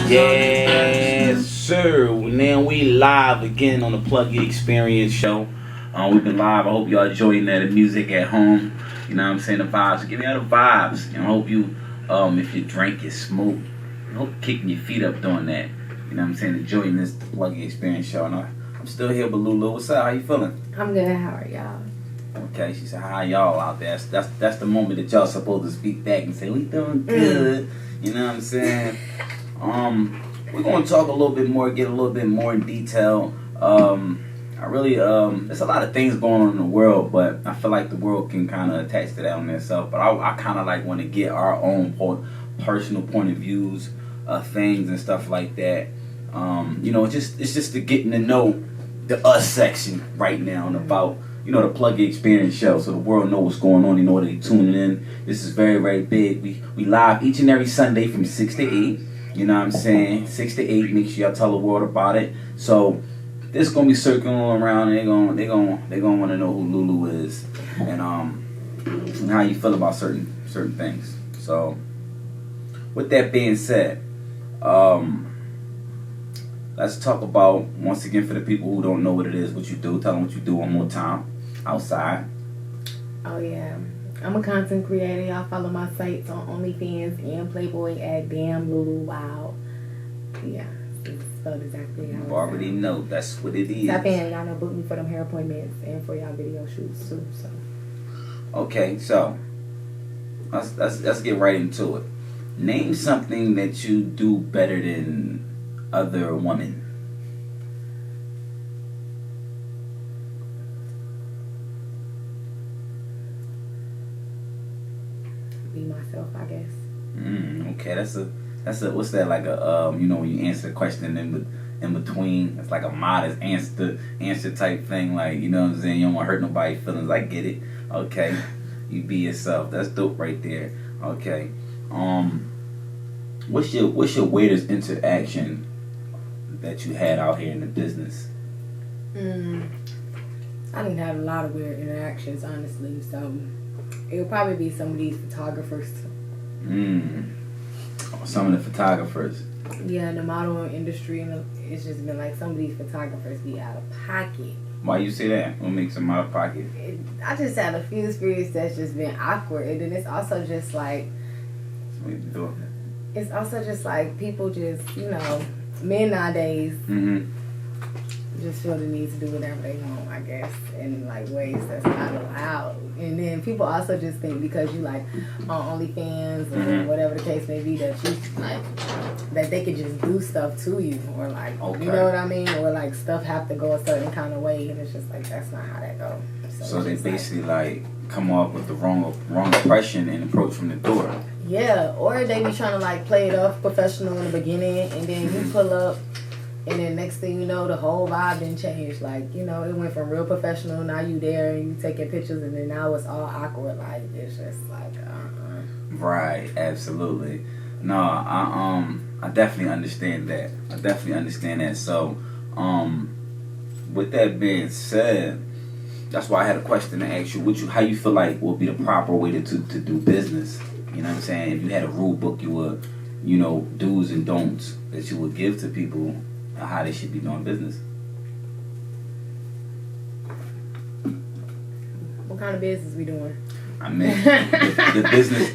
Yes, sir. Now we live again on the Pluggy Experience Show. We've been live. I hope y'all enjoying the music at home. You know what I'm saying? The vibes. Give me all the vibes. And I hope you, if you drink, you smoke. I hope you're kicking your feet up doing that. You know what I'm saying? Enjoying this the Pluggy Experience Show. And I'm still here with LuLu. What's up? How you feeling? I'm good. How are y'all? Okay, she said, "How y'all out there?" That's the moment that y'all supposed to speak back and say, "We doing good." You know what I'm saying? We're gonna talk a little bit more, get a little bit more in detail. There's a lot of things going on in the world, but I feel like the world can kind of attach to that on itself. But I kind of like want to get our own personal point of views of things and stuff like that. It's just to getting to know the us section right now and about. The Pluggy Experience Show, so the world know what's going on. You know they tuning in. This is very, very big. We live each and every Sunday from 6 to 8. You know what I'm saying? 6 to 8. Make sure y'all tell the world about it. So this is gonna be circling around, and they gonna want to know who LuLu is and how you feel about certain things. So with that being said, let's talk about, once again, for the people who don't know what it is, what you do. Tell them what you do one more time. Outside. Oh yeah, I'm a content creator. Y'all follow my sites on OnlyFans and Playboy at Damn LuLuwild. Yeah, it's spelled exactly how You already know that's what it is. Tap in. Y'all know, book me for them hair appointments and for y'all video shoots too. So. Okay, so let's get right into it. Name something that you do better than other women. Be myself, I guess. Okay, that's a what's that, like a when you answer the question in between, it's like a modest answer type thing, like, you know what I'm saying, you don't want to hurt nobody's feelings. I get it. Okay, you be yourself. That's dope right there. Okay, what's your weirdest interaction that you had out here in the business? I didn't have a lot of weird interactions, honestly. So it would probably be some of these photographers. Some of the photographers. Yeah, the modeling industry, and it's just been like some of these photographers be out of pocket. Why you say that? What makes them out of pocket? I just had a few experiences that's just been awkward, and then it's also just like people just, men nowadays just feel the need to do whatever they want, I guess, in like ways that's not allowed. And then people also just think because you like on OnlyFans or whatever the case may be, that you like that they could just do stuff to you, or like, you know what I mean, or like stuff have to go a certain kind of way, and it's just like that's not how that goes. So they basically like come up with the wrong impression and approach from the door. Yeah, or they be trying to like play it off professional in the beginning, and then you pull up, and then next thing you know, the whole vibe didn't change. Like, it went from real professional, now you there and you taking pictures, and then now it's all awkward. Like, it's just like, Right, absolutely. No, I definitely understand that. So, with that being said, that's why I had a question to ask you. How you feel like would be the proper way to do business? You know what I'm saying? If you had a rule book, you would, do's and don'ts that you would give to people on how they should be doing business. What kind of business we doing? I mean, the business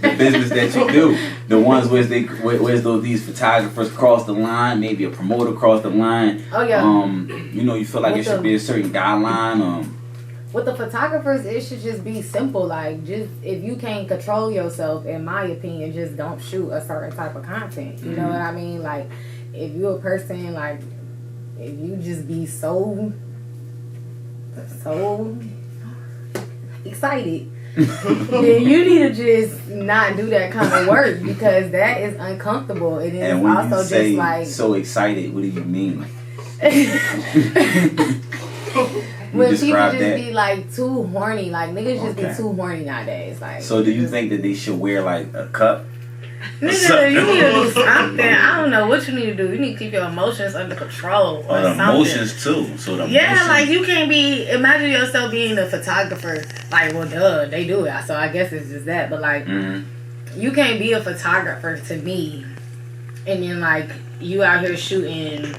that you do, the ones where these photographers cross the line, maybe a promoter cross the line. Oh yeah. You feel like it should be a certain guideline. With the photographers, it should just be simple. Like, just if you can't control yourself, in my opinion, just don't shoot a certain type of content. You know what I mean? Like, if you're a person, like, if you just be so excited, then you need to just not do that kind of work, because that is uncomfortable. It is. And when also you say just like so excited, what do you mean? When people just be like too horny, like niggas just be too horny nowadays. Like, so do you think that they should wear like a cup? Nigga, you need to do something. I don't know what you need to do. You need to keep your emotions under control or the something. Emotions too. So the emotions. Like you can't be. Imagine yourself being a photographer. Like, well, duh, they do it. So I guess it's just that. But like, you can't be a photographer to me and then like you out here shooting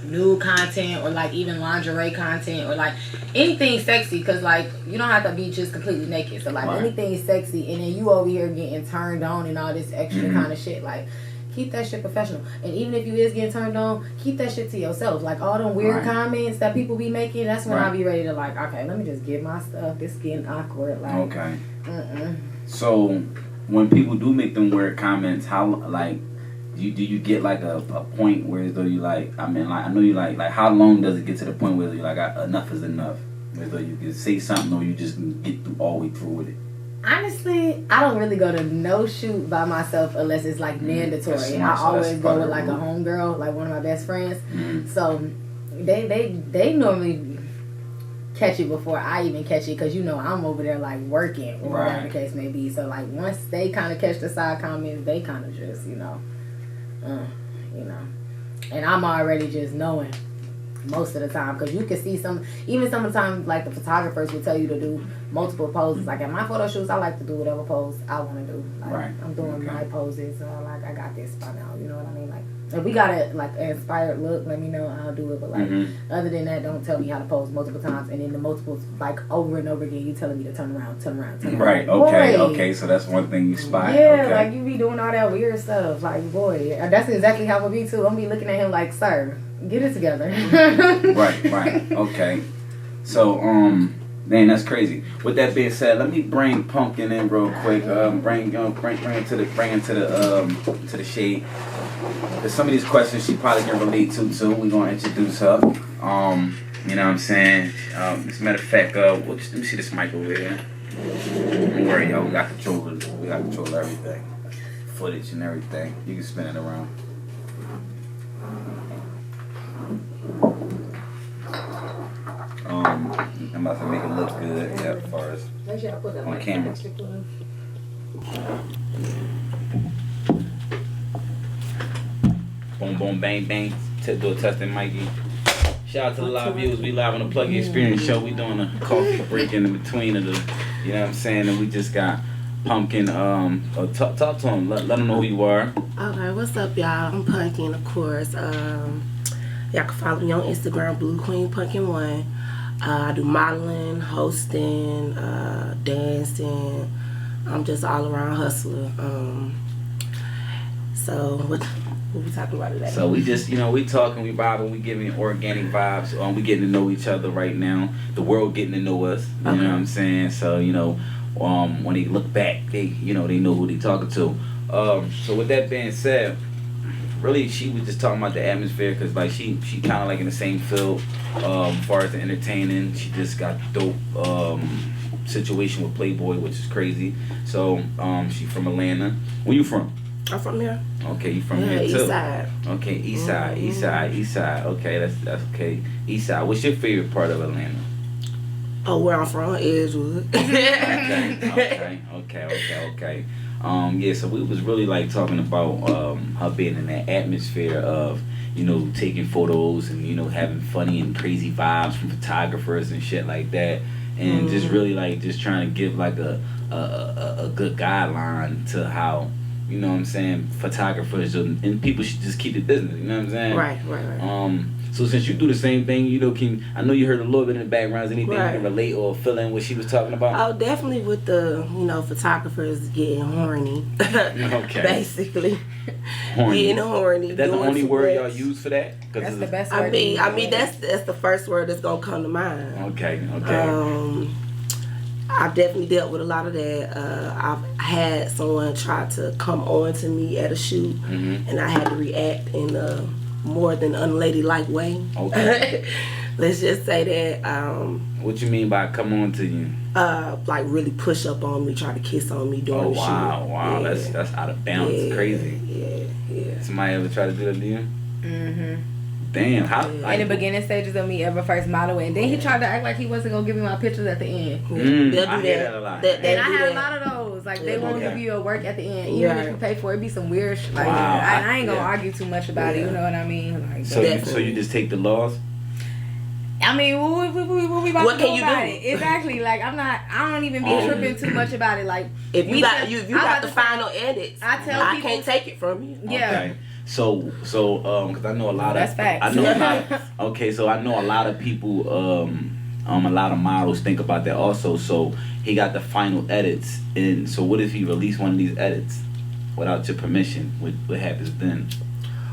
nude content or like even lingerie content or like anything sexy, because like you don't have to be just completely naked, so like anything sexy, and then you over here getting turned on and all this extra kind of shit, like keep that shit professional. And even if you is getting turned on, keep that shit to yourself. Like all them weird comments that people be making, that's when I'll be ready to like, okay, let me just get my stuff. This getting awkward. Like, okay. So when people do make them weird comments, how like do you get like a point where though you like, I mean, like I know you like how long does it get to the point where you like enough is enough, where though you can say something or you just get through all the way through with it? Honestly, I don't really go to no shoot by myself unless it's like mandatory. And I always go with like a homegirl, like one of my best friends. So they normally catch it before I even catch it, because you know I'm over there like working or whatever the case may be. So like once they kind of catch the side comments, they kind of just you know, and I'm already just knowing most of the time, because you can see sometimes like the photographers will tell you to do multiple poses. Like at my photo shoots, I like to do whatever pose I want to do. Like I'm doing my poses, like I got this by now, you know what I mean? Like if we got a like an inspired look, let me know, I'll do it. But like other than that, don't tell me how to pose multiple times, and then the multiples like over and over again, you telling me to turn around. Right. Okay. So that's one thing you spot. Yeah, like you be doing all that weird stuff. Like boy, that's exactly how it be too. I'm be looking at him like, sir, get it together. Right. Okay. So man, that's crazy. With that being said, let me bring Punkin in real quick. Bring into the shade. There's some of these questions she probably can relate to too. We're gonna introduce her. You know what I'm saying? As a matter of fact, let me see this mic over here. Don't worry, y'all. We got control of everything, footage and everything. You can spin it around. I'm about to make it look good, as far as on camera. Boom, boom, bang, bang. Do a testing, Mikey. Shout out to the live viewers. We live on the Pluggy Experience Show. We doing a coffee break in between of the, you know what I'm saying? And we just got Punkin. Talk to him. Let him know who you are. Okay, what's up, y'all? I'm Punkin, of course. Y'all can follow me on Instagram, Bluqueenpunkin1. I do modeling, hosting, dancing. I'm just all around hustler. So what we talking about today? So we just, we talking, we vibing, we giving organic vibes. We getting to know each other right now. The world getting to know us. You know what I'm saying? So when they look back, they know who they talking to. So with that being said, really she was just talking about the atmosphere, because like she kind of like in the same field as far as the entertaining. She just got dope situation with Playboy, which is crazy. So she from Atlanta. Where you from? I'm from here. Okay, you from here too. East side. Okay, east side. Okay, that's okay. East side. What's your favorite part of Atlanta? Oh, where I'm from, Edgewood. Okay. Yeah, so we was really like talking about her being in that atmosphere of taking photos and having funny and crazy vibes from photographers and shit like that, and just really like just trying to give like a good guideline to how photographers and people should just keep the business. You know what I'm saying? Right. So since you do the same thing, I know you heard a little bit in the background. Is anything you can relate or fill in what she was talking about? Oh, definitely with the photographers getting horny. Okay. Basically, horny. Getting horny. Is that the only word y'all use for that? That's the best word. I mean that's the first word that's gonna come to mind. Okay. I've definitely dealt with a lot of that. I've had someone try to come on to me at a shoot, and I had to react in a more than unladylike way. Okay. Let's just say that. What you mean by come on to you? Like really push up on me, try to kiss on me during the shoot. Wow, yeah. That's out of bounds. Yeah, crazy. Yeah. Somebody ever try to do that to you? Damn, how? In the beginning stages of me ever first modeling, and then he tried to act like he wasn't gonna give me my pictures at the end. They'll do I hear that a lot. And I had a lot of those. Like they won't give you your work at the end, even if you pay for it. It'd be some weird shit. Like I ain't gonna argue too much about it. You know what I mean? Like, so you just take the loss? I mean, what we about What to can do you about do? it? Exactly. Like I don't even be tripping too much about it. Like If you got I'm the about to say, final edits, I tell I people- can't take it from you. Yeah. Okay. So, because I know a lot of. That's facts. I know a lot. Okay, so I know a lot of people. A lot of models think about that also. So he got the final edits, and so what if he released one of these edits without your permission? What happens then?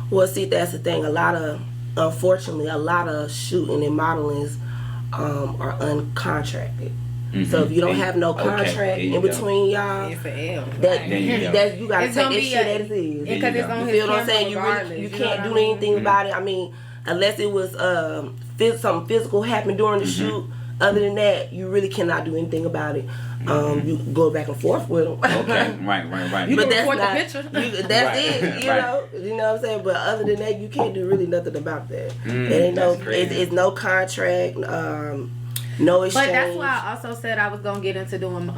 Well, see, that's the thing. Unfortunately, a lot of shooting and modeling are uncontracted. Mm-hmm. So if you don't have no contract in between y'all, it's an L. that you gotta It's take gonna that be shit as it is. because it's on You his feel what I'm camera saying? You regardless. you know can't what do I mean? anything about it. I mean, unless it was something physical happened during the shoot. Other than that, you really cannot do anything about it. You go back and forth with them. Okay, right. You But can that's report the not, picture. that's Right. it, you Right. know. You know what I'm saying? But other than that, you can't do really nothing about that. It ain't that's crazy. it's no contract, no exchange. But that's why I also said I was gonna get into doing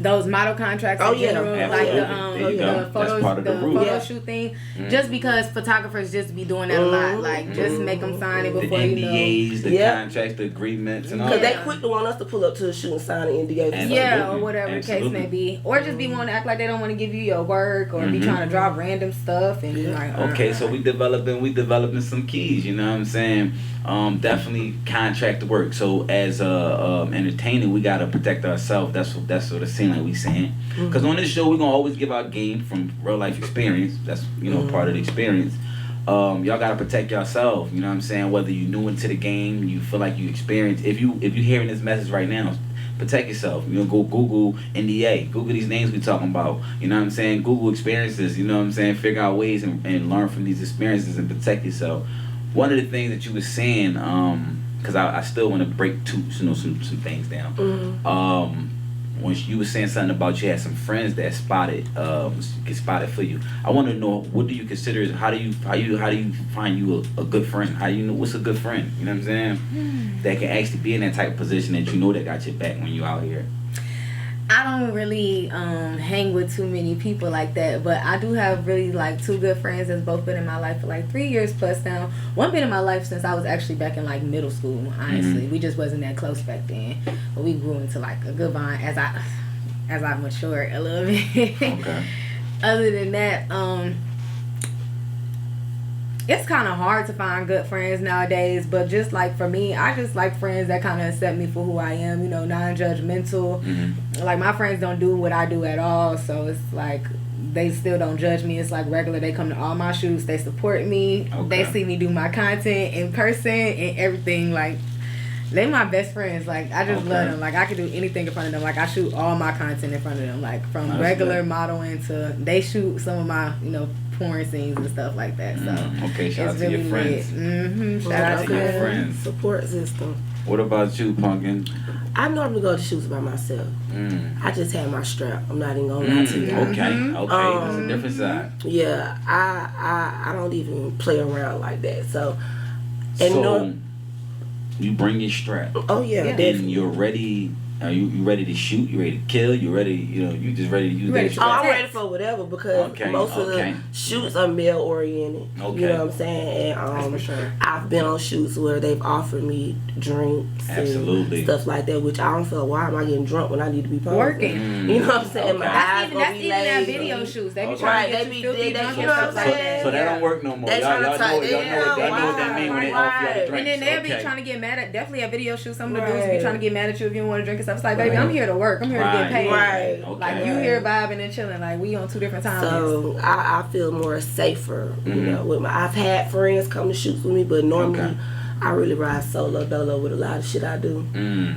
those model contracts Oh, in yeah. general, like Absolutely. the There you go. the That's photos, part of the rule. photo Yeah. shoot thing. Just because photographers just be doing that a lot, like just make them sign it The before you know. NDAs, the Yeah. contracts, the agreements, and all Because that. they quick to want us to pull up to the shoot and sign an NDA. For Absolutely. Yeah, or whatever the case Absolutely. may be, or just be wanting to act like they don't want to give you your work, or be trying to drop random stuff and be like, Okay, so we developing some keys. You know what I'm saying? Definitely contract the work. So as entertainer, we gotta protect ourselves. That's what it seems like we saying. Because on this show, we're gonna always give out game from real life experience. That's part of the experience. Y'all gotta protect yourself. You know what I'm saying? Whether you're new into the game, you feel like you experience. If you hearing this message right now, protect yourself. Go Google NDA. Google these names we talking about. You know what I'm saying? Google experiences. You know what I'm saying? Figure out ways and learn from these experiences and protect yourself. One of the things that you were saying, because I still want to break some things down. When you were saying something about you had some friends that get spotted for you, I want to know, what do you consider? How do you find you a good friend? How do you know what's a good friend? You know what I'm saying? That can actually be in that type of position that you know that got your back when you out here. I don't really hang with too many people like that, but I do have really like two good friends that's both been in my life for like 3 years plus now. One been in my life since I was actually back in like middle school. Honestly, we just wasn't that close back then, but we grew into like a good bond as I matured a little bit. Okay. Other than that, it's kind of hard to find good friends nowadays, but just like for me, I just like friends that kind of accept me for who I am, non-judgmental. Like my friends don't do what I do at all, so it's like they still don't judge me. It's like regular. They come to all my shoots, they support me, they see me do my content in person and everything. Like they my best friends. Like I just love them. Like I can do anything in front of them. Like I shoot all my content in front of them, like from regular modeling to they shoot some of my porn scenes and stuff like that. So okay, shout out to your friends. Shout out to your friends. Support system. What about you, Punkin? I normally go to shoots by myself. I just have my strap. I'm not even gonna lie to you. Okay, that's a different side. Yeah, I don't even play around like that. So, you bring your strap. Oh yeah, and you're ready. Are you ready to shoot? You ready to kill? You ready? You just ready to use that Oh, strap? I'm ready for whatever because most of the shoots are male oriented. Okay. You know what I'm saying? And for sure. I've been on shoots where they've offered me drinks Absolutely. and stuff like that, which I don't feel, why am I getting drunk when I need to be posing? Working. You know what I'm saying? My eyes That's gonna even be at lazy. video shoots. They be Okay. trying Right, to they get you be- filthy they- drunk you and know stuff what I'm like saying? that. So that don't work no more. They Y'all tryna know talk- what that mean when they offer y'all the Right. drinks. And then they'll be Okay. trying to get mad at, definitely at video shoots, some of the Right. dudes be trying to get mad at you if you don't want to drink and stuff. It's like, baby, Right. I'm here to work. I'm here to get paid. Right. Like, Okay. you here vibing and chilling. Like, we on two different times. So I feel more safer, with I've had friends come to shoots with me, but normally I really ride solo dolo with a lot of shit I do.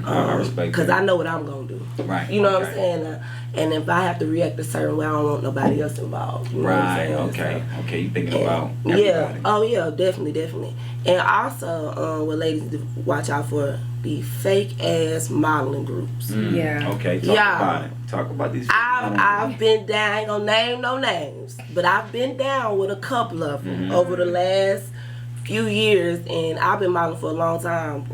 I respect Because that. I know what I'm gonna do. Right. You know what I'm saying? And if I have to react a certain way, I don't want nobody else involved. You know what I'm Right. saying? Okay. So, Okay. You thinking about everybody. yeah. Oh yeah, definitely. And also, what ladies to watch out for, the fake ass modeling groups. Yeah. Okay. Talk about it. Talk about these. I've been down. I ain't gonna name no names, but I've been down with a couple of them over the last few years, and I've been modeling for a long time,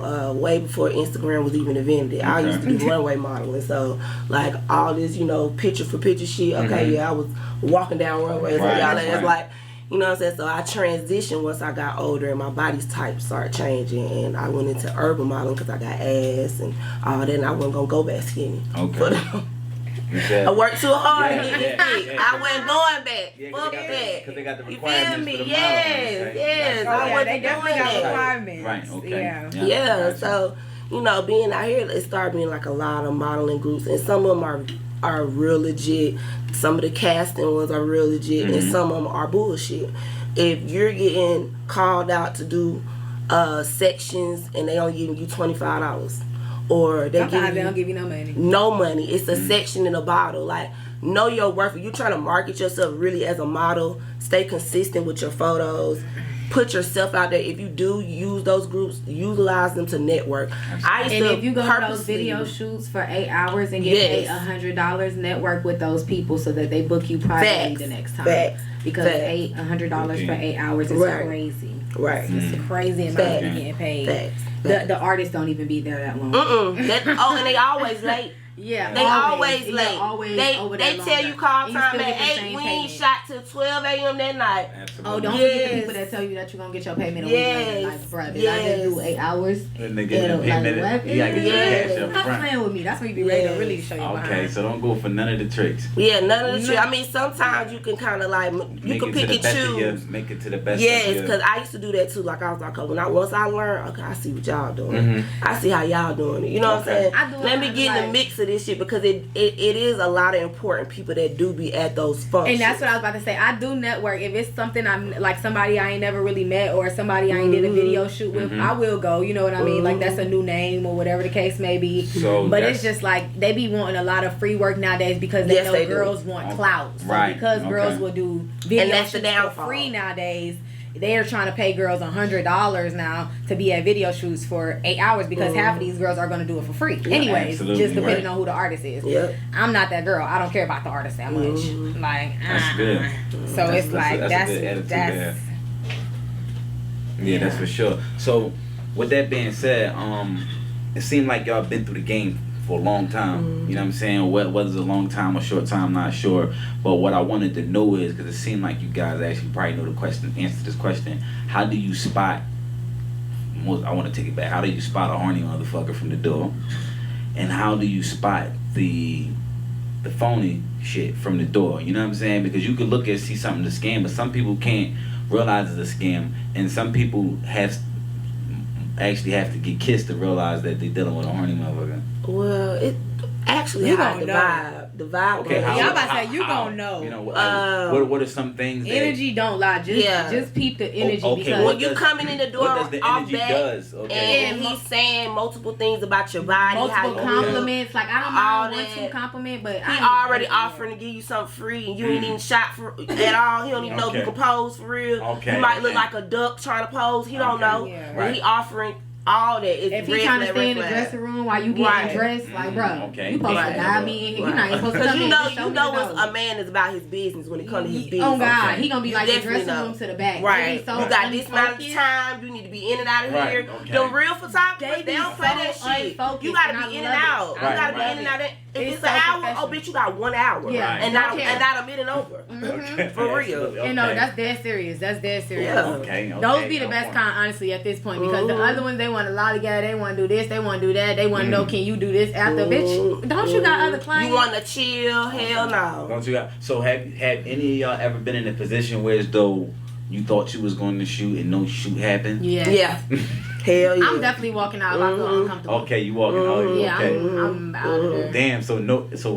way before Instagram was even invented. I used to do runway modeling, so like all this, picture for picture shit. Okay, yeah, I was walking down runways, and y'all ass like, You know what I'm saying? So I transitioned once I got older and my body's type started changing, and I went into urban modeling because I got ass and all that, and I wasn't gonna go back skinny. Okay. I worked too hard to Yeah, get this thick. I wasn't going back. Yeah, Fuck that. Because they got the You requirements feel me? for the Yes, modeling, yes. right? I wasn't they definitely doing got that. requirements. Right, okay. Yeah. Yeah, gotcha. so you know, being out here, it started being like a lot of modeling groups, and some of them are real legit. Some of the casting ones are real legit, and some of them are bullshit. If you're getting called out to do sections and they only giving you $25, or they Sometimes they don't give you no money. no money, it's a section in a bottle. Like, know your worth. If you're trying to market yourself really as a model, stay consistent with your photos. Put yourself out there. If you do use those groups, utilize them to network. I used And to if you go to those purposely- video shoots for 8 hours and get paid $100, network with those people so that they book you privately the next time. Facts. Because $100 for 8 hours is crazy. Right. It's a crazy amount of getting paid. Facts. The artists don't even be there that long. And they always late. Yeah, They always late. Yeah, always they over they that tell longer. you call And you time still at get the 8. same We ain't payment. shot till 12 a.m. that night. Oh, don't forget the people that tell you that you're gonna get your payment a week later. Like, bruh, did I just do 8 hours? And they get the payment. You gotta get your cash up Stop front. playing with me. That's when you be ready to really show your Okay, behind. so don't go for none of the tricks. Yeah, none of the shit. I mean, sometimes you can kind of like you can pick and choose. Make it to the best. Yes, because I used to do that too. Like I was like, once I learned, okay, I see what y'all doing. I see how y'all doing it. You know what I'm saying? Let me get in the mix of this shit, because it is a lot of important people that do be at those functions. And that's what I was about to say. I do network. If it's something I'm like somebody I ain't never really met, or somebody I ain't did a video shoot with, I will go. You know what I mean? Like, that's a new name or whatever the case may be. So but it's just like they be wanting a lot of free work nowadays because they know girls want clout. So because girls will do video shoots for free nowadays, they're trying to pay girls $100 now to be at video shoots for 8 hours, because half of these girls are going to do it for free. Anyways, just depending on who the artist is. I'm not that girl. I don't care about the artist that much. Like, that's good. So it's like that's a good attitude. Yeah, that's for sure. So with that being said, it seemed like y'all been through the game for a long time. You know what I'm saying? Whether it's a long time or short time, I'm not sure. But what I wanted to know is, because it seemed like you guys actually probably know the answer to this question. How do you spot? I want to take it back. How do you spot a horny motherfucker from the door? And how do you spot the phony shit from the door? You know what I'm saying? Because you could look and see something to scam, but some people can't realize it's a scam, and some people actually have to get kissed to realize that they're dealing with a horny motherfucker. Well, it actually You how gonna the vibe. Okay, Y'all about to say you gonna know. You know, what are some things? Energy don't lie. Just peep the energy. Because when you coming in the door what does the off energy back, does? and he's saying multiple things about your body, multiple compliments. Like, I don't mind one, two compliment, but he already offering to give you something free, and you ain't even shot for at all. He don't even know if you can pose for real. You might look like a duck trying to pose. He don't know. He offering all that. If he trying to stay in the dressing room while you getting dressed, like, bro, you supposed to dye me in here. You're not even supposed to come in. Because you know what a man is about his business when it comes to his business. Oh God, he gonna be like the dressing room to the back. Right. You got this amount of time. You need to be in and out of here. The real photographers, they don't play that shit. You gotta be in and out. You gotta be in and out. If it's an hour, oh bitch, you got 1 hour. Yeah. And not a minute over. For real. You know, that's dead serious. That's dead serious. Yeah. Those be the best kind, honestly, at this point, because the other ones, they want a lollygag, they want to do this, they want to do that, they want to know, can you do this after, bitch? Don't you got other clients? You want to chill? Hell no. Don't you got? So have any of y'all ever been in a position where as though you thought you was going to shoot and no shoot happened? Yeah. Hell yeah. I'm definitely walking out if I feel uncomfortable. Okay, you walking out. Yeah, okay. I'm out of there. Damn. So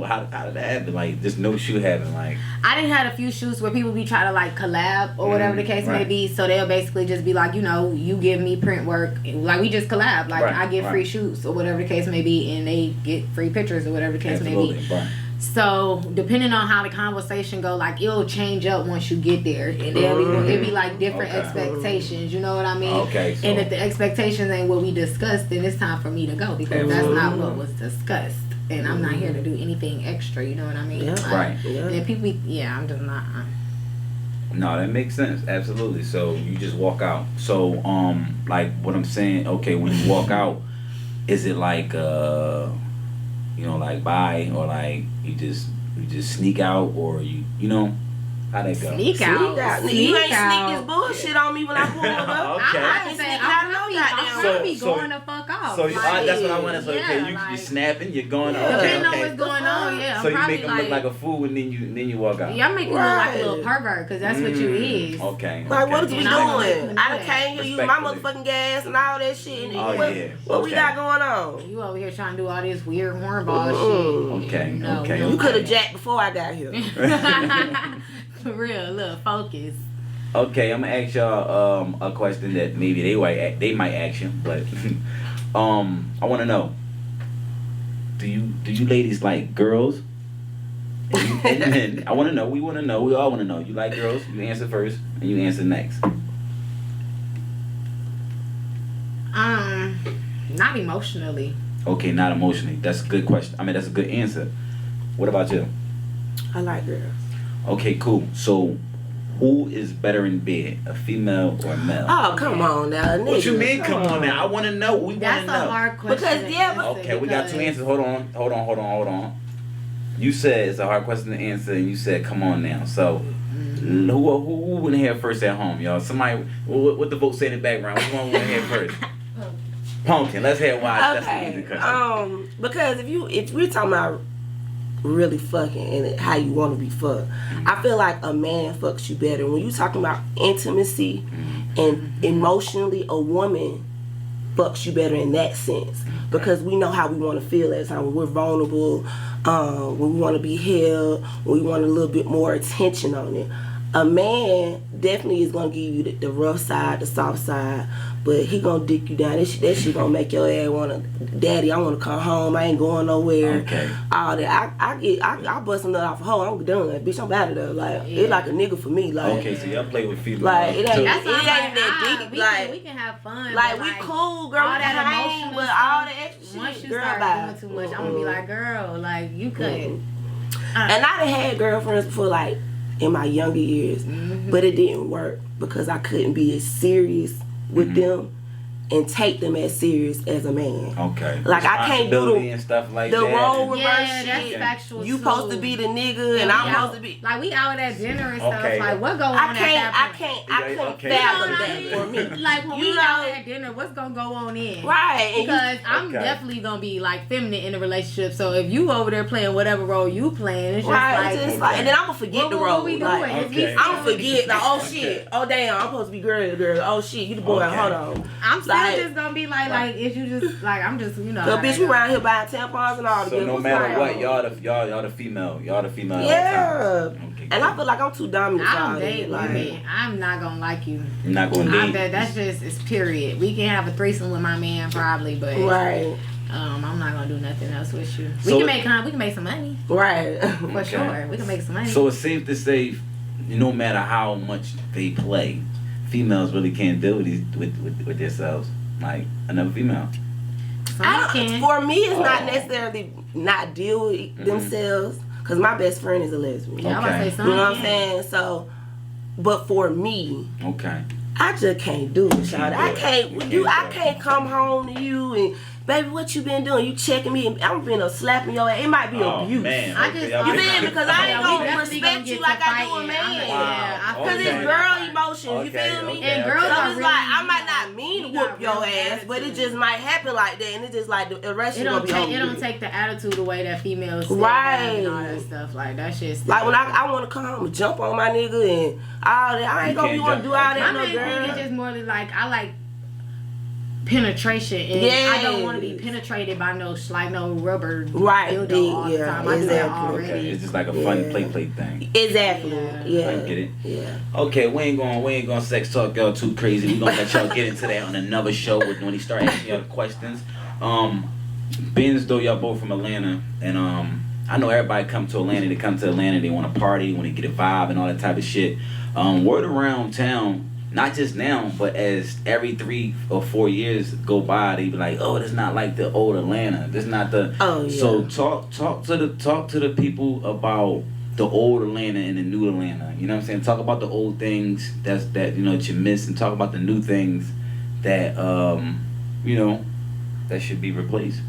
how did that happen? Like, just no shoot happen. Like, I done had a few shoots where people be trying to like collab or whatever the case may be. So they'll basically just be like, you know, you give me print work, like we just collab. Like I get free shoots or whatever the case may be, and they get free pictures or whatever the case may be. So depending on how the conversation go, like it'll change up once you get there, and it'll be like different expectations. You know what I mean? Okay. So. And if the expectations ain't what we discussed, then it's time for me to go, because that's not what was discussed, and I'm not here to do anything extra. You know what I mean? Yeah. Like, and people, I'm just not. No, that makes sense. Absolutely. So you just walk out. So like what I'm saying. Okay, when you walk out, is it like you know, like bye, or like you just sneak out, or you know? How'd that go? Sneak out. Nigga, you ain't sneak this bullshit on me when I pulled up. Okay. I can say I'm probably going the fuck off. So like, that's what I want to say. Okay, you snapping, you're going. Okay, depending on what's going on, yeah. So I'm you make them like, look like a fool and then you walk out. Yeah, I'm making you look like a little pervert because that's what you is. Okay. Like what is we doing? I done came here using my Respectfully. motherfucking gas and all that shit. And what we Okay. got going on? You over here trying to do all this weird hornball shit. Okay. No, Okay. You could have jacked before I got here. For real, look, focus. Okay, I'm gonna ask y'all a question that maybe they might ask you, but I want to know. Do you ladies like girls? And men? I want to know. We want to know. We all want to know. You like girls? You answer first, and you answer next. Not emotionally. Okay, not emotionally. That's a good question. I mean, that's a good answer. What about you? I like girls. Okay, cool. So, who is better in bed, a female or a male? Oh, come on now, nigga. What you mean? Come on now. I want to know. We want to know. That's a hard question. Because, Okay, we got two answers. Hold on. You said it's a hard question to answer, and you said, "Come on now." So, who went ahead first at home, y'all? Somebody, what the vote say in the background? Which one went ahead first? Punkin. Let's hear why. Okay. That's the easy Because if we're talking about really fucking and how you want to be fucked, I feel like a man fucks you better when you talking about intimacy and emotionally. A woman fucks you better in that sense because we know how we want to feel at the time when we're vulnerable, when we want to be held, when we want a little bit more attention on it. A man definitely is gonna give you the rough side, the soft side, but he gonna dick you down. That shit gonna make your ass wanna, daddy, I wanna come home. I ain't going nowhere. Okay. All that. I bust a nut off a hoe. I'm done. Bitch, I'm out of there. Like it's like a nigga for me. Like Okay, so y'all play with females. like it ain't too. That's why I'm that like, deep. Like we can have fun. like but we cool, girl. all We that can hang, emotional but stuff, all the extra shit, once you girl, start bye. doing too much, I'm gonna be like, girl, like you couldn't. And I done had girlfriends before, like in my younger years, but it didn't work because I couldn't be as serious with them and take them as serious as a man. Okay. Like I can't do Responsibility and stuff like the that. role reverse Yeah, that's shit. factual. You too. supposed to be the nigga, and we I'm out- supposed to be. like we out at dinner and stuff. Okay. Like what go on I at that couldn't Okay. fathom point? that for me. Like when You we know- out at dinner, what's gonna go on in? Right. And Because I'm Okay. definitely gonna be like feminine in a relationship. So if you over there playing whatever role you playing, it's just right, like, it's just like, and then I'm gonna forget the what role. we Like, doing? Is we Okay. I'm gonna still- forget. Like, oh shit. Oh damn. I'm supposed to be girl. Oh shit. You the boy. Okay. Hold on. I'm still Like- just gonna be like if you just like I'm just you know. So how bitch, that we go. around here buying tampons and all So together. no What's matter going what, on? y'all the female. Y'all the female. Yeah. All the time. Okay. And I feel like I'm too dominant for I all don't that. date Like, women. I'm not gonna like you. You're not gonna I date. bet that's just it's period. We can have a threesome with my man probably, but right. I'm not gonna do nothing else with you. So- We can make some money Right. for sure. We can make some money. So it's safe to say, no matter how much they play, females really can't deal with themselves like another female. Some can. For me, it's not necessarily not deal with themselves, because my best friend is a lesbian. Yeah, I was about to say Okay. some You know what I'm can. saying? So, but for me, Okay. I just can't do it, Shawty. I Can't can't do it. I can't come home to you and baby, what you been doing? You checking me and I'm been slapping your ass. It might be Oh abuse. man. I Okay, just- y'all You get- feel me? Because I ain't Yeah, we gonna definitely respect gonna you get like to I do a fighting. man. Yeah, I Because feel it's you. girl emotions, you feel me? And girls So are it's really, like I might not mean to we got whoop your real ass, but it attitude. just might happen like that, and it's just like the rest It gonna don't be take over it don't with. take the attitude away that females still Right. have and all that stuff. Like that shit. Like when I want to come home and jump on my nigga and all that, I ain't You gonna be can't want to jump do all on that, my no main thing is girl. just more like I like penetration, and I don't want to be Yes. penetrated by no rubber Right, dildo all the yeah, time. I do that exactly. already. Okay, it's just like a fun Yeah. play thing. Exactly. Yeah. Yeah. I get it. Yeah. Okay, we ain't gonna sex talk y'all too crazy. We gonna let y'all get into that on another show when he start asking y'all the questions. Being as though y'all both from Atlanta, and I know everybody come to Atlanta. They come to Atlanta, they want to party, want to get a vibe and all that type of shit. Word around town, not just now, but as every 3 or 4 years go by, they be like, "Oh, that's not like the old Atlanta. That's not the." Oh yeah. So talk to the people about the old Atlanta and the new Atlanta. You know what I'm saying? Talk about the old things that you miss, and talk about the new things that that should be replaced.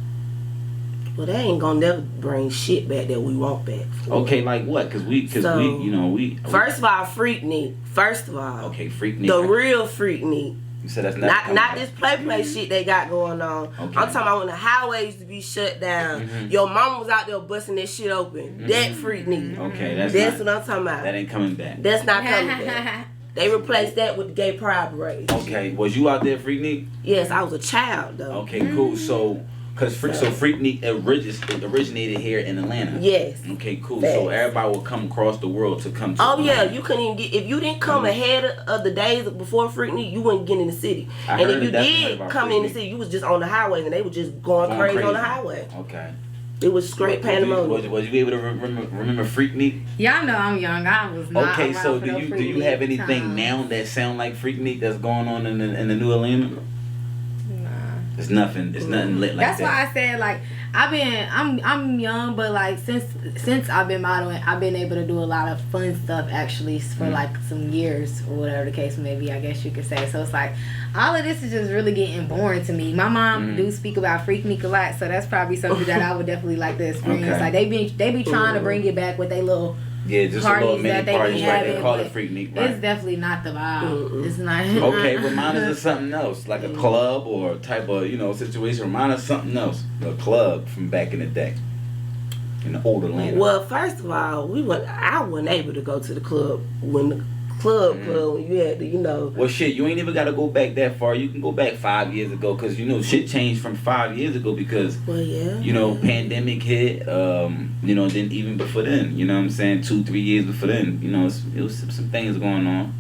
Well, they ain't gonna never bring shit back that we want back. Okay, like what? Cause we, you know, we. First of all, Freaknik. First of all. Okay, Freaknik. The real Freaknik. You said that's not this play shit they got going on. Okay. I'm talking about when the highway used to be shut down. Your mama was out there busting that shit open. That Freaknik. Okay, that's what I'm talking about. That ain't coming back. That's not coming back. They replaced that with the Gay Pride Parade. Okay, was you out there, Freaknik? Yes, I was a child though. Okay, cool. So, Freaknik originated here in Atlanta. Yes. Okay, cool. So everybody will come across the world to come to. Oh yeah, you couldn't even get if you didn't come ahead of the days before Freaknik, you wouldn't get in the city. And if you did come in the city, you was just on the highways and they were just going crazy on the highway. Okay. It was straight pandemonium. Was you able to remember Freaknik? Y'all know I'm young. I was not. Okay, so do you have anything now that sound like Freaknik that's going on in the new Atlanta? Nah. It's nothing. It's nothing lit like that. That's why I said like I'm young, but like since I've been modeling, I've been able to do a lot of fun stuff actually for like some years or whatever the case may be. I guess you could say. So it's like all of this is just really getting boring to me. My mom do speak about Freaknik a lot, so that's probably something that I would definitely like to experience. Okay. Like they be trying to bring it back with they little. Yeah, just parties a little mini parties, right? They call it Freaknik, right? It's definitely not the vibe. It's not. Okay, remind us of something else, like a club or a type of situation. Remind us of something else, a club from back in the day, in the old Atlanta. Well, first of all, I wasn't able to go to the club when the club when you had to, Well, shit, you ain't even got to go back that far. You can go back 5 years ago because shit changed from 5 years ago because pandemic hit. Then even before then, you know what I'm saying, 2-3 years before then, it was some things going on.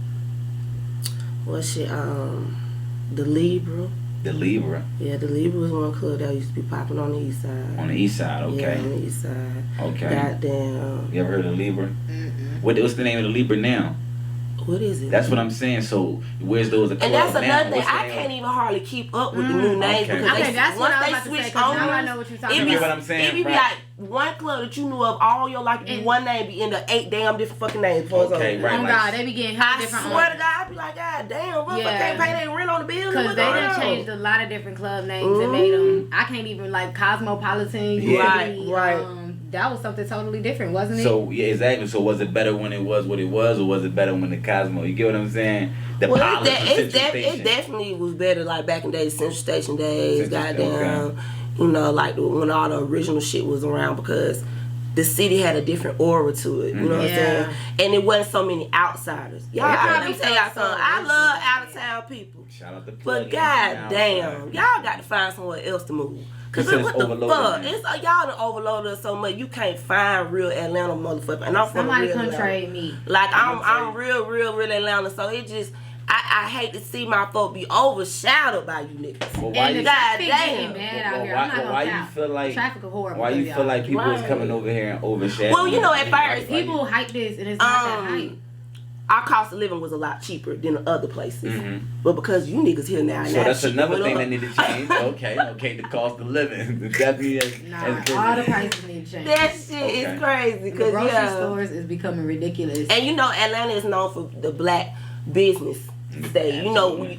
Well, shit, the Libra. The Libra. Yeah, the Libra was one club that used to be popping on the east side. On the east side, okay. Yeah, on the east side. Okay. Goddamn. You ever heard of Libra? What's the name of the Libra now? What is it? That's what I'm saying. So where's those? And that's another thing. I can't even hardly keep up with the new names because once they switch on, now I know what you're talking about. You know what I'm saying? It be like one club that you knew of all your life, be one name be in the 8 damn different fucking names. Okay, right. Oh God, they be getting different. I swear to God, I be like, God damn, motherfucker can't pay their rent on the building. Because they done changed a lot of different club names and made them. I can't even like Cosmopolitan. Right. That was something totally different, wasn't it? So yeah, exactly. So was it better when it was what it was, or was it better when the Cosmo? You get what I'm saying? It definitely was better like back in days, Central Station days. Goddamn, like when all the original shit was around because the city had a different aura to it. You know what I'm saying? And it wasn't so many outsiders. Y'all, let me tell y'all something. I love out of town people. Shout out to PLUGGY. But goddamn, y'all got to find somewhere else to move. Cause what the fuck? Y'all done overloaded us so much. You can't find real Atlanta motherfucker. And I'm from somebody come trade me. Like I'm real Atlanta. So it just I hate to see my folk be overshadowed by you niggas. Well, why and why you feel like traffic is horrible? Why you feel like people is coming over here and overshadowing? Well, at first people hype this and it's not that hype. Our cost of living was a lot cheaper than other places. But because you niggas here now, so that's another thing that need to change. Okay, the cost of living. Definitely all the prices need to change. That shit is crazy. The grocery stores is becoming ridiculous. And Atlanta is known for the black business state.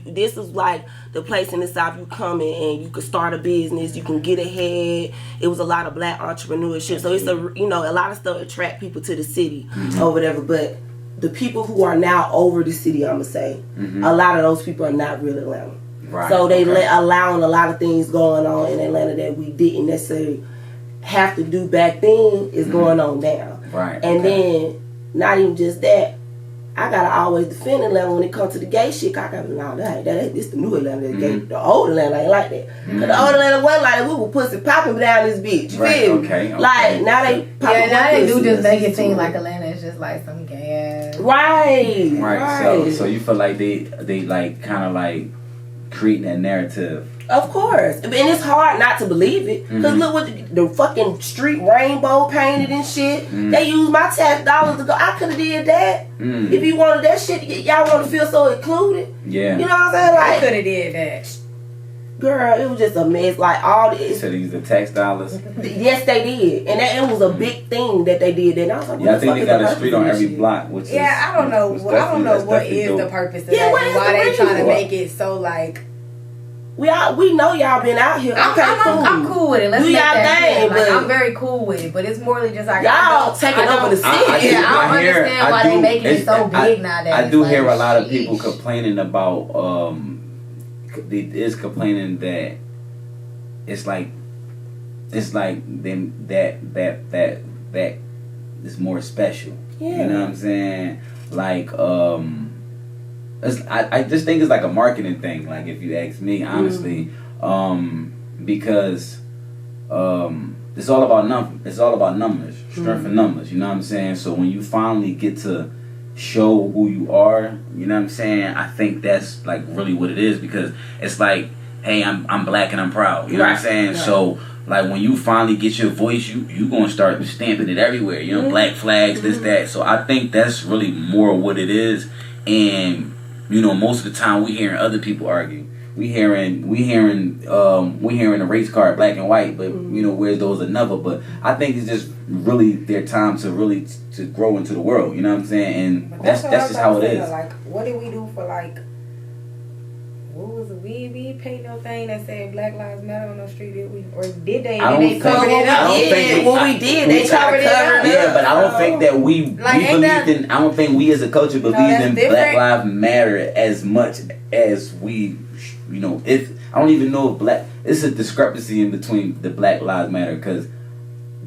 This is like the place in the South you come in and you can start a business, you can get ahead. It was a lot of black entrepreneurship. So it's a lot of stuff attract people to the city or whatever. But the people who are now over the city, I'm gonna say, a lot of those people are not real Atlanta. Right. So they allowing a lot of things going on in Atlanta that we didn't necessarily have to do back then is going on now. Right. And then not even just that, I gotta always defend Atlanta when it comes to the gay shit. I gotta this the new Atlanta. The old Atlanta ain't like that. Cause the old Atlanta wasn't like that. We were pussy popping down this bitch. You feel me? Okay. Like now they popping now they do just make it seem like Atlanta is just like some gay ass. Right. So you feel like they like kind of like creating that narrative. Of course. And it's hard not to believe it. Because look what the fucking street rainbow painted and shit. They used my tax dollars to go. I could have did that. If you wanted that shit, y'all want to feel so included. Yeah. You know what I'm saying? Like, I could have did that. Girl, it was just a mess. Like all this. So they used the tax dollars? Yes, they did. And it was a big thing that they did. And I was like, I think they got a street on every block. Which I don't know. I don't know what is the purpose of that. Why they trying to make it so like. we know y'all been out here. I'm cool with it. Let's do make y'all that thing, clear. but I'm very cool with it. But it's more just like y'all taking over the city. I don't understand why they making it so big nowadays. I do hear a lot of people complaining about is complaining that it's like them that is more special. Yeah. You know what I'm saying? Like I just think it's like a marketing thing. Like if you ask me honestly, because it's all about numbers, strength in numbers. You know what I'm saying? So when you finally get to show who you are, you know what I'm saying? I think that's like really what it is, because it's like, hey, I'm black and I'm proud. You know what I'm saying? Right. So like when you finally get your voice, you gonna start stamping it everywhere. You know, black flags, this, that. So I think that's really more what it is. And you know, most of the time we hearing other people argue. We hearing the race card black and white, but you know, where's those another? But I think it's just really their time to really to grow into the world. You know what I'm saying? And that's just how it is. Like, what did we do for like? What was it? We paid no thing that said Black Lives Matter on the street, did we? Or did they? They covered it up. We did. They covered it up. Yeah, but I don't think that we believed in. I don't think we as a culture believe in Black Lives Matter as much as we. You know, I don't even know if it's a discrepancy in between the Black Lives Matter, because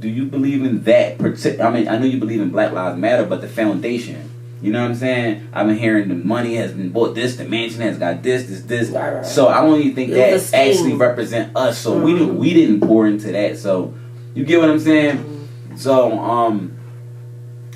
do you believe in that? I mean, I know you believe in Black Lives Matter, but the foundation. You know what I'm saying? I've been hearing the money has been bought, this, the mansion has got this. Right. So I don't even think that actually represent us. So we didn't pour into that. So you get what I'm saying? So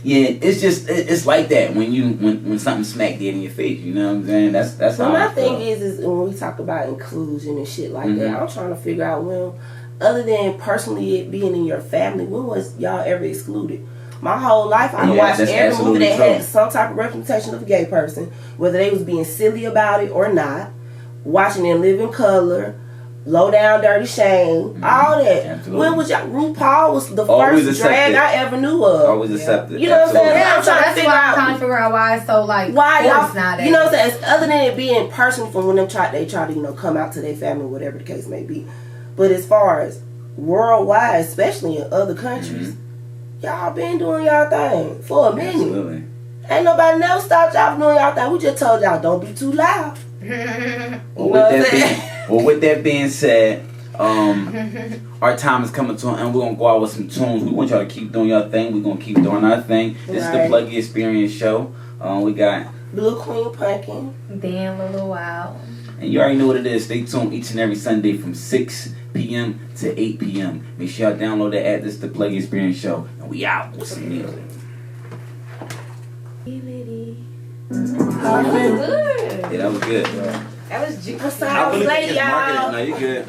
yeah, it's just it's like that when something smack dead in your face. You know what I'm saying? That's how. My thing is when we talk about inclusion and shit like that, I'm trying to figure out when, other than personally it being in your family, when was y'all ever excluded? My whole life, I watched every movie that had some type of representation of a gay person, whether they was being silly about it or not. Watching them live in color, Low Down, Dirty Shame, all that. Absolutely. When was y'all? RuPaul was the first drag I ever knew of. Always accepted. You know what I'm saying? Yeah, I'm trying to figure out why it's so like why y'all not. You know what I'm saying? Other than it being personal from when they try to come out to their family, whatever the case may be. But as far as worldwide, especially in other countries. Y'all been doing y'all thing for a minute. Absolutely. Ain't nobody never stopped y'all from doing y'all thing. We just told y'all don't be too loud. With that being said, our time is coming to an end. We're gonna go out with some tunes. We want y'all to keep doing your thing. We're gonna keep doing our thing. This is the Pluggy Experience Show. We got Bluqueenpunkin, Dan LuLuwild. And you already know what it is. Stay tuned each and every Sunday from 6 p.m. to 8 p.m. Make sure y'all download the app. This is the Pluggy Experience Show. And we out with some music. That was good. Yeah, that was good. That was juicy. I'm sorry, I was late, y'all. No, you good.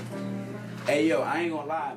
Hey, yo, I ain't gonna lie.